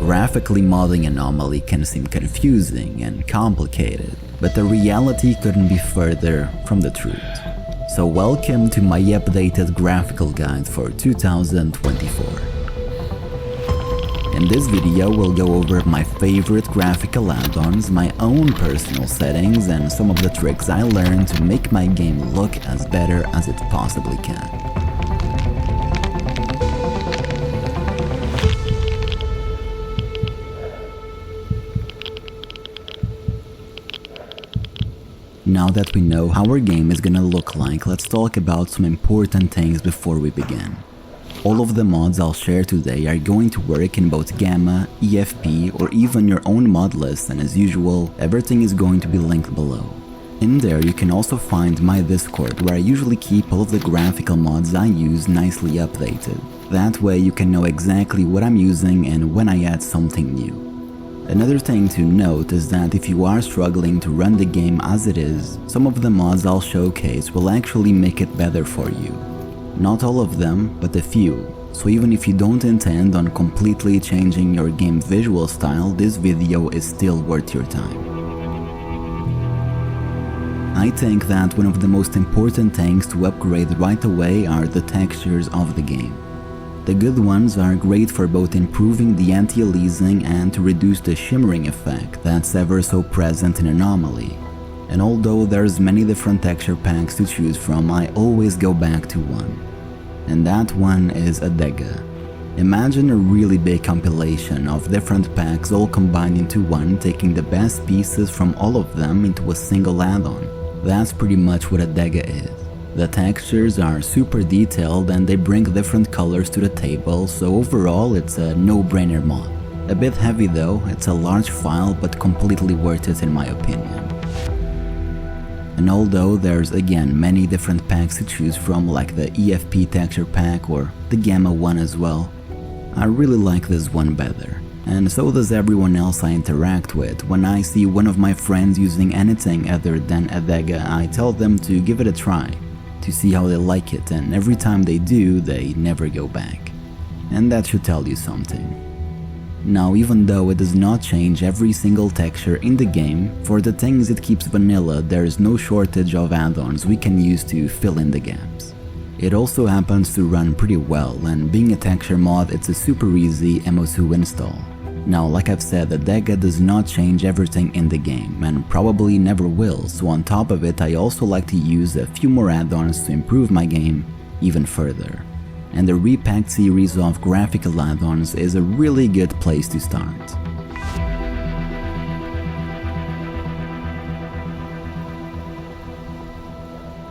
Graphically modding Anomaly can seem confusing and complicated, but the reality couldn't be further from the truth. So welcome to my updated graphical guide for 2024. In this video we'll go over my favorite graphical add-ons, my own personal settings, and some of the tricks I learned to make my game look as better as it possibly can. Now that we know how our game is gonna look like, let's talk about some important things before we begin. All of the mods I'll share today are going to work in both Gamma, EFP, or even your own mod list, and as usual, everything is going to be linked below. In there you can also find my Discord, where I usually keep all of the graphical mods I use nicely updated. That way you can know exactly what I'm using and when I add something new. Another thing to note is that if you are struggling to run the game as it is, some of the mods I'll showcase will actually make it better for you. Not all of them, but a few, so even if you don't intend on completely changing your game visual style, this video is still worth your time. I think that one of the most important things to upgrade right away are the textures of the game. The good ones are great for both improving the anti-aliasing and to reduce the shimmering effect that's ever so present in Anomaly. And although there's many different texture packs to choose from, I always go back to one. And that one is A.D.E.G.A. Imagine a really big compilation of different packs all combined into one, taking the best pieces from all of them into a single add-on. That's pretty much what A.D.E.G.A is. The textures are super detailed and they bring different colors to the table, so overall it's a no-brainer mod. A bit heavy though, it's a large file but completely worth it in my opinion. And although there's again many different packs to choose from, like the EFP texture pack or the Gamma one as well, I really like this one better. And so does everyone else I interact with. When I see one of my friends using anything other than A.D.E.G.A, I tell them to give it a try, to see how they like it, and every time they do, they never go back. And that should tell you something. Now, even though it does not change every single texture in the game, for the things it keeps vanilla, there is no shortage of add-ons we can use to fill in the gaps. It also happens to run pretty well, and being a texture mod, it's a super easy MO2 install. Now, like I've said, A.D.E.G.A does not change everything in the game, and probably never will, so on top of it I also like to use a few more add-ons to improve my game even further. And the repacked series of graphical add-ons is a really good place to start.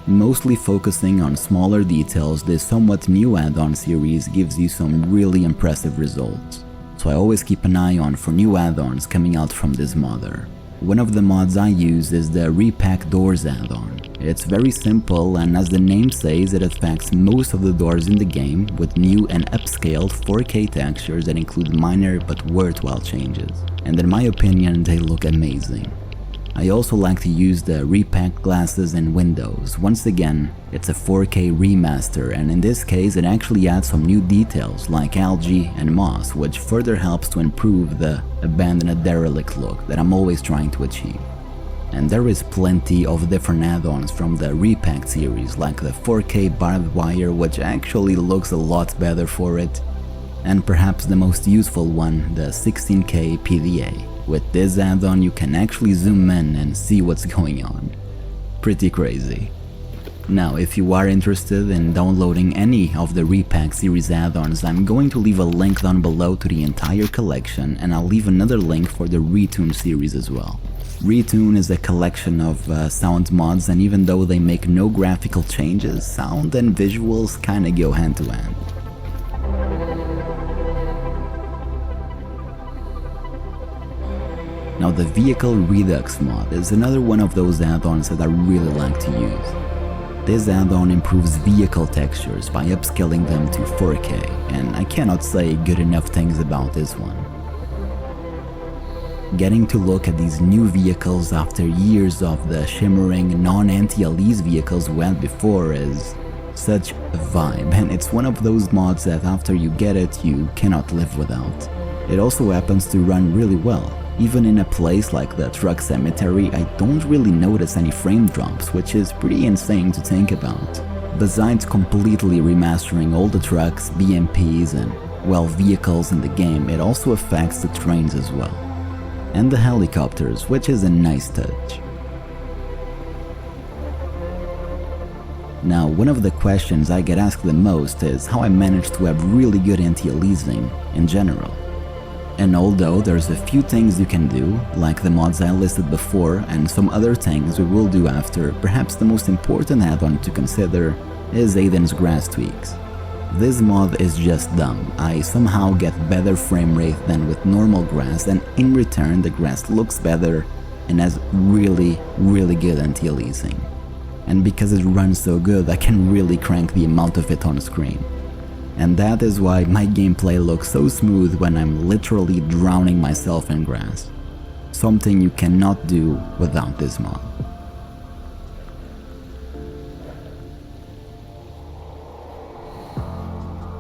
Mostly focusing on smaller details, this somewhat new add-on series gives you some really impressive results. So I always keep an eye on for new add-ons coming out from this modder. One of the mods I use is the Repack Doors add-on. It's very simple, and as the name says, it affects most of the doors in the game with new and upscaled 4K textures that include minor but worthwhile changes. And in my opinion, they look amazing. I also like to use the repacked glasses and windows. Once again, it's a 4K remaster, and in this case it actually adds some new details like algae and moss, which further helps to improve the abandoned derelict look that I'm always trying to achieve. And there is plenty of different add-ons from the repacked series, like the 4K barbed wire, which actually looks a lot better for it, and perhaps the most useful one, the 16K PDA. With this add-on you can actually zoom in and see what's going on. Pretty crazy. Now, if you are interested in downloading any of the Repack series add-ons, I'm going to leave a link down below to the entire collection, and I'll leave another link for the Retune series as well. Retune is a collection of sound mods, and even though they make no graphical changes, sound and visuals kinda go hand to hand. Now, the Vehicle Redux mod is another one of those add-ons that I really like to use. This add-on improves vehicle textures by upscaling them to 4K, and I cannot say good enough things about this one. Getting to look at these new vehicles after years of the shimmering non-anti-alias vehicles we had before is such a vibe, and it's one of those mods that after you get it, you cannot live without. It also happens to run really well. Even in a place like the truck cemetery, I don't really notice any frame drops, which is pretty insane to think about. Besides completely remastering all the trucks, BMPs and, well, vehicles in the game, it also affects the trains as well. And the helicopters, which is a nice touch. Now, one of the questions I get asked the most is how I managed to have really good anti-aliasing in general. And although there's a few things you can do, like the mods I listed before and some other things we will do after, perhaps the most important add-on to consider is Aydin's grass tweaks. This mod is just dumb. I somehow get better frame rate than with normal grass, and in return the grass looks better and has really good anti-aliasing. And because it runs so good, I can really crank the amount of it on screen. And that is why my gameplay looks so smooth when I'm literally drowning myself in grass. Something you cannot do without this mod.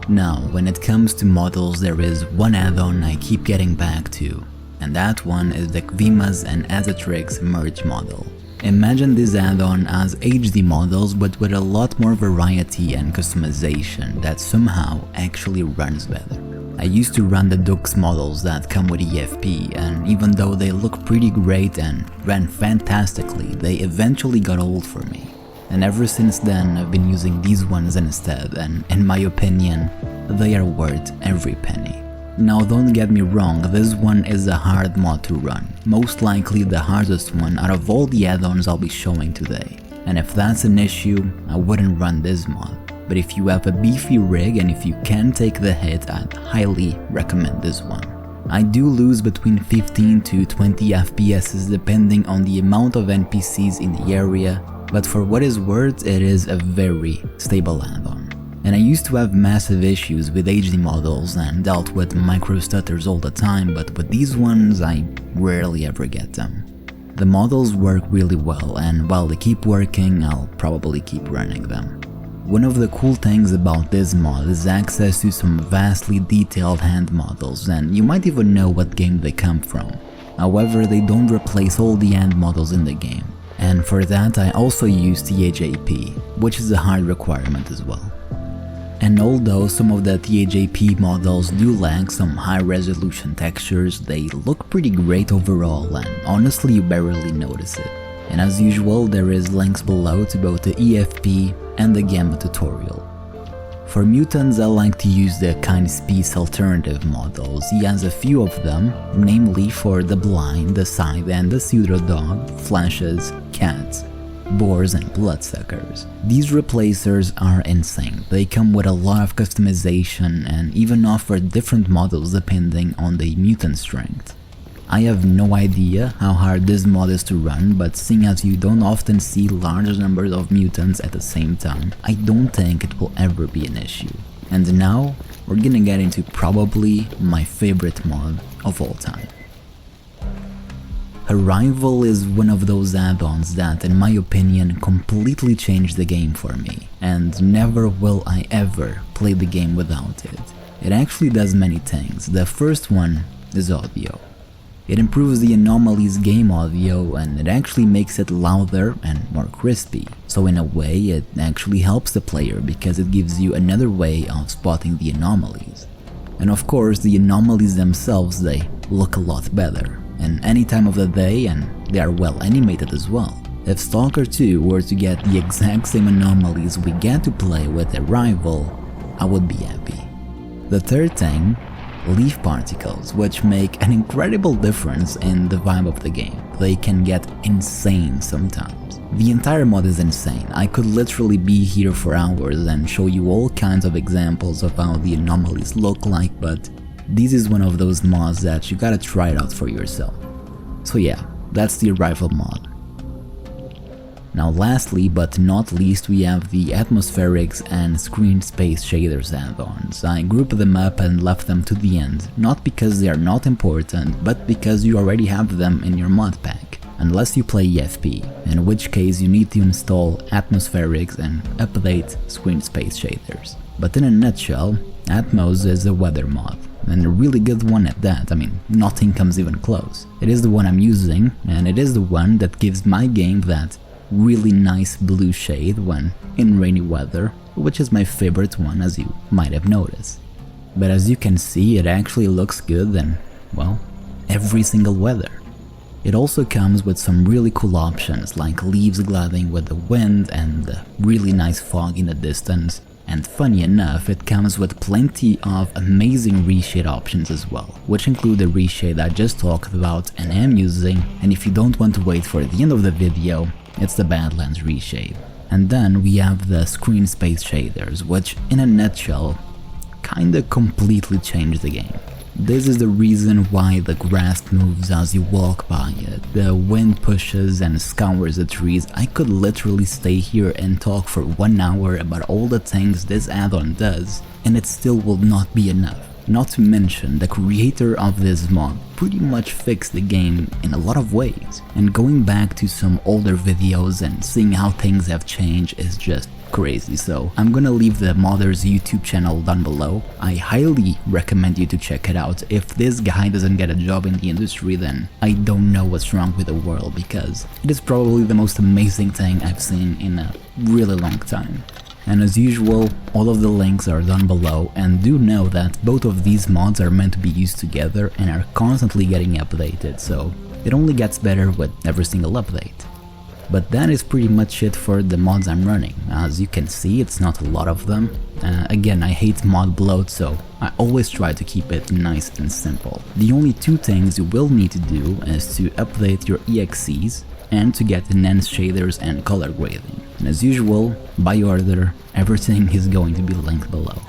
Now, when it comes to models, there is one add-on I keep getting back to, and that one is the KVMAS and Azetrix merge model. Imagine this add-on as HD models, but with a lot more variety and customization that somehow actually runs better. I used to run the Dux models that come with EFP, and even though they look pretty great and ran fantastically, they eventually got old for me. And ever since then I've been using these ones instead, and in my opinion, they are worth every penny. Now don't get me wrong, this one is a hard mod to run, most likely the hardest one out of all the add-ons I'll be showing today. And if that's an issue, I wouldn't run this mod. But if you have a beefy rig and if you can take the hit, I'd highly recommend this one. I do lose between 15 to 20 FPS depending on the amount of NPCs in the area, but for what is worth, it is a very stable add-on. And I used to have massive issues with HD models and dealt with micro stutters all the time, but with these ones I rarely ever get them. The models work really well, and while they keep working, I'll probably keep running them. One of the cool things about this mod is access to some vastly detailed hand models, and you might even know what game they come from. However, they don't replace all the hand models in the game, and for that I also use T.H.A.P, which is a hard requirement as well. And although some of the T.H.A.P models do lack some high-resolution textures, they look pretty great overall, and honestly you barely notice it. And as usual, there is links below to both the EFP and the Gamma tutorial. For Mutants, I like to use the KynesPeace alternative models. He has a few of them, namely for the Blind, the Scythe and the Pseudo Dog, Flashes, Cats, Boars and Bloodsuckers. These replacers are insane. They come with a lot of customization and even offer different models depending on the mutant strength. I have no idea how hard this mod is to run, but seeing as you don't often see large numbers of mutants at the same time, I don't think it will ever be an issue. And now, we're gonna get into probably my favorite mod of all time. Arrival is one of those add-ons that, in my opinion, completely changed the game for me, and never will I ever play the game without it. It actually does many things. The first one is audio. It improves the Anomalies game audio, and it actually makes it louder and more crispy. So in a way, it actually helps the player because it gives you another way of spotting the anomalies. And of course, the anomalies themselves, they look a lot better, and any time of the day, and they are well animated as well. If S.T.A.L.K.E.R 2 were to get the exact same anomalies we get to play with Arrival, I would be happy. The third thing, leaf particles, which make an incredible difference in the vibe of the game. They can get insane sometimes. The entire mod is insane. I could literally be here for hours and show you all kinds of examples of how the anomalies look like, but this is one of those mods that you gotta try it out for yourself. So yeah, that's the Arrival mod. Now lastly but not least, we have the Atmospherics and Screen Space Shaders add-ons. I grouped them up and left them to the end, not because they are not important, but because you already have them in your mod pack, unless you play EFP, in which case you need to install Atmospherics and update Screen Space Shaders. But in a nutshell, Atmos is a weather mod. and a really good one at that. I mean, nothing comes even close. It is the one I'm using, and it is the one that gives my game that really nice blue shade when in rainy weather, which is my favorite one, as you might have noticed. But as you can see, it actually looks good in, well, every single weather. It also comes with some really cool options like leaves gliding with the wind and the really nice fog in the distance, and funny enough, it comes with plenty of amazing reshade options as well, which include the reshade I just talked about and am using, and if you don't want to wait for the end of the video, it's the Badlands reshade. And then we have the KynesPeace shaders, which in a nutshell kinda completely change the game. This is the reason why the grass moves as you walk by it, the wind pushes and scours the trees. I could literally stay here and talk for 1 hour about all the things this add-on does, and it still will not be enough. Not to mention, the creator of this mod pretty much fixed the game in a lot of ways, and going back to some older videos and seeing how things have changed is just crazy. So I'm gonna leave the modder's YouTube channel down below. I highly recommend you to check it out. If this guy doesn't get a job in the industry, then I don't know what's wrong with the world, because it is probably the most amazing thing I've seen in a really long time. And as usual, all of the links are down below, and do know that both of these mods are meant to be used together and are constantly getting updated, so it only gets better with every single update. But that is pretty much it for the mods I'm running. As you can see, it's not a lot of them. Again, I hate mod bloat, so I always try to keep it nice and simple. The only 2 things you will need to do is to update your EXES and to get enhanced shaders and color grading. And as usual, by order, everything is going to be linked below.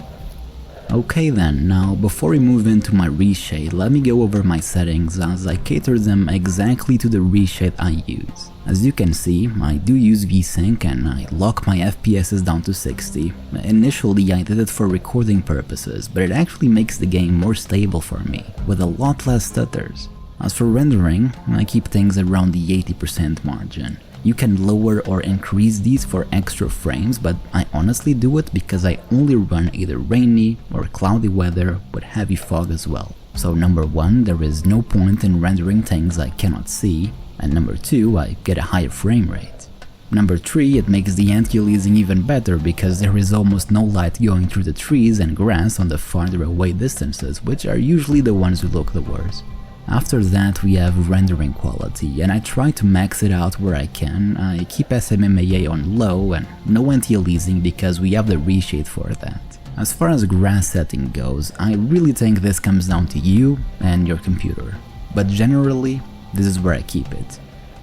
Okay then, now before we move into my reshade, let me go over my settings as I cater them exactly to the reshade I use. As you can see, I do use VSync and I lock my FPS down to 60. Initially I did it for recording purposes, but it actually makes the game more stable for me, with a lot less stutters. As for rendering, I keep things around the 80% margin. You can lower or increase these for extra frames, but I honestly do it because I only run either rainy or cloudy weather with heavy fog as well. So number 1, there is no point in rendering things I cannot see, and number 2, I get a higher frame rate. Number 3, it makes the anti-aliasing even better because there is almost no light going through the trees and grass on the farther away distances, which are usually the ones who look the worst. After that we have rendering quality, and I try to max it out where I can. I keep SMMAA on low and no anti-aliasing because we have the reshade for that. As far as grass setting goes, I really think this comes down to you and your computer, but generally this is where I keep it.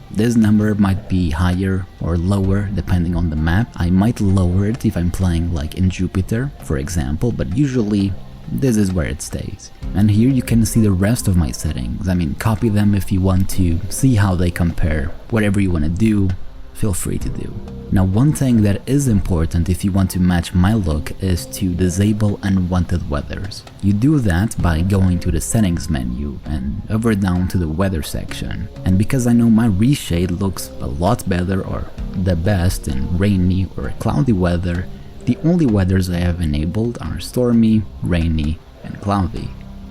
This number might be higher or lower depending on the map. I might lower it if I'm playing like in Jupiter, for example, but usually this is where it stays. And here you can see the rest of my settings. I mean, copy them if you want to see how they compare. Whatever you want to do, feel free to do. Now, one thing that is important if you want to match my look is to disable unwanted weathers. You do that by going to the settings menu and hover down to the weather section. And because I know my reshade looks a lot better or the best in rainy or cloudy weather, the only weathers I have enabled are stormy, rainy, and cloudy.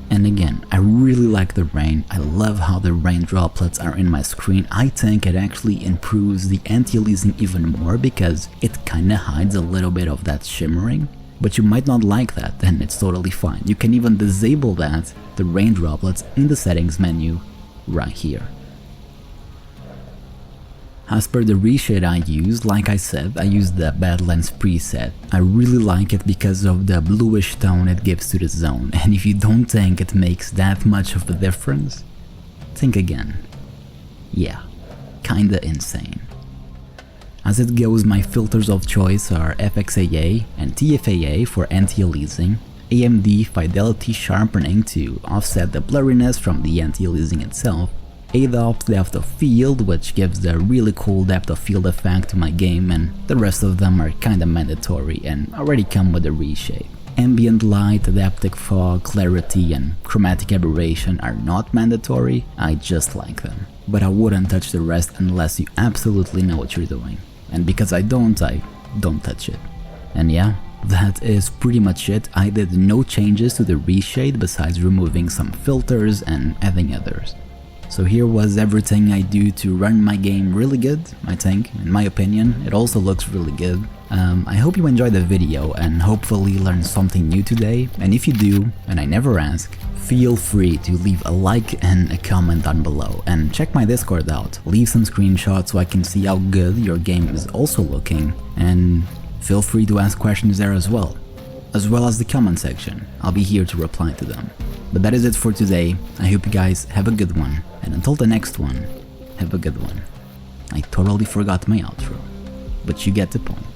And again, I really like the rain. I love how the rain droplets are in my screen. I think it actually improves the anti-aliasing even more because it kinda hides a little bit of that shimmering. But you might not like that, and it's totally fine. You can even disable that, the rain droplets, in the settings menu right here. As per the reshade I used, like I said, I used the Badlands preset. I really like it because of the bluish tone it gives to the zone, and if you don't think it makes that much of a difference, think again. Yeah, kinda insane. As it goes, my filters of choice are FXAA and TFAA for anti-aliasing, AMD fidelity sharpening to offset the blurriness from the anti-aliasing itself, A.D.E.G.A depth of field, which gives the really cool depth of field effect to my game, and the rest of them are kinda mandatory and already come with a reshade. Ambient light, adaptive fog, clarity, and chromatic aberration are not mandatory, I just like them. But I wouldn't touch the rest unless you absolutely know what you're doing. And because I don't touch it. And yeah, That is pretty much it. I did no changes to the reshade besides removing some filters and adding others. So here was everything I do to run my game really good, I think, in my opinion. It also looks really good. I hope you enjoyed the video and hopefully learned something new today, and if you do, and I never ask, feel free to leave a like and a comment down below, and check my Discord out. Leave some screenshots so I can see how good your game is also looking, and feel free to ask questions there as well as the comment section. I'll be here to reply to them. But that is it for today. I hope you guys have a good one, and until the next one, have a good one. I totally forgot my outro, but you get the point.